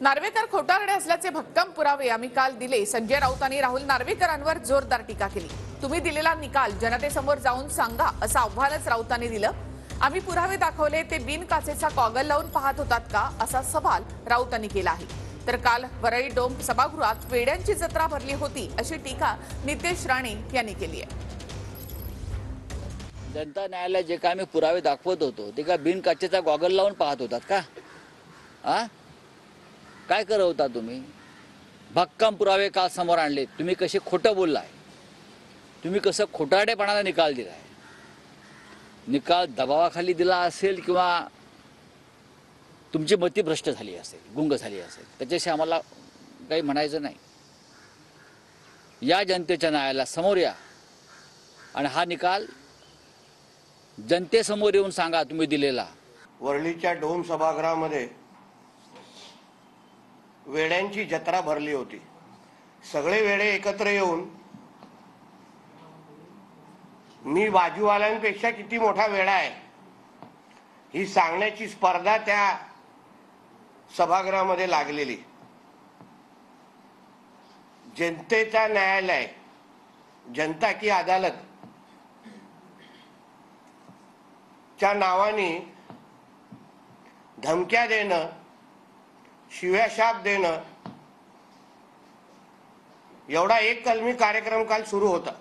नार्वेकर खोटारडे असल्याचे भक्कम पुरावे आम्ही काल दिले। संजय राऊतांनी राहुल नार्वेकरांवर जोरदार टीका केली। तुम्ही दिलेला निकाल जनतेसमोर जाऊन सांगा असं आव्हानच राऊतांनी दिलं। आम्ही पुरावे दाखवले, ते बिनकाचेचा गॉगल लावून पाहत होतात का असा सवाल राऊतांनी केला आहे। तर काल वरळी डोम सभागृहात वेड्यांची जत्रा भरली होती अशी टीका नितेश राणे यांनी केली आहे। जनता न्यायालय जे काय आम्ही पुरावे दाखवत होतो ते का बिनकाचेचा गॉगल लावून पाहत होतात का? काय करत होता तुम्ही? भक्कम पुरावे काल समोर आणले। तुम्ही कसे खोटं बोललाय, तुम्ही कसं खोटारडेपणाने निकाल दिलाय। निकाल दबावाखाली दिला असेल किंवा तुमची मती भ्रष्ट झाली असेल, गुंग झाली असेल, त्याच्याशी आम्हाला काही म्हणायचं नाही। या जनतेच्या न्यायालयाला समोर या आणि हा निकाल जनतेसमोर येऊन सांगा तुम्ही दिलेला। वरळीच्या डोम सभागृहामध्ये वेड्यांची जत्रा भरली होती। सगळे वेडे एकत्र येऊन मी बाजूवाल्यांपेक्षा किती मोठा वेडा आहे ही सांगण्याची स्पर्धा त्या सभागृहामध्ये लागलेली। जनतेचा न्यायालय, जनता की अदालत च्या नावाने धमक्या देणं, शिव्याशाप देणं, एवढा एक कलमी कार्यक्रम काल सुरू होता।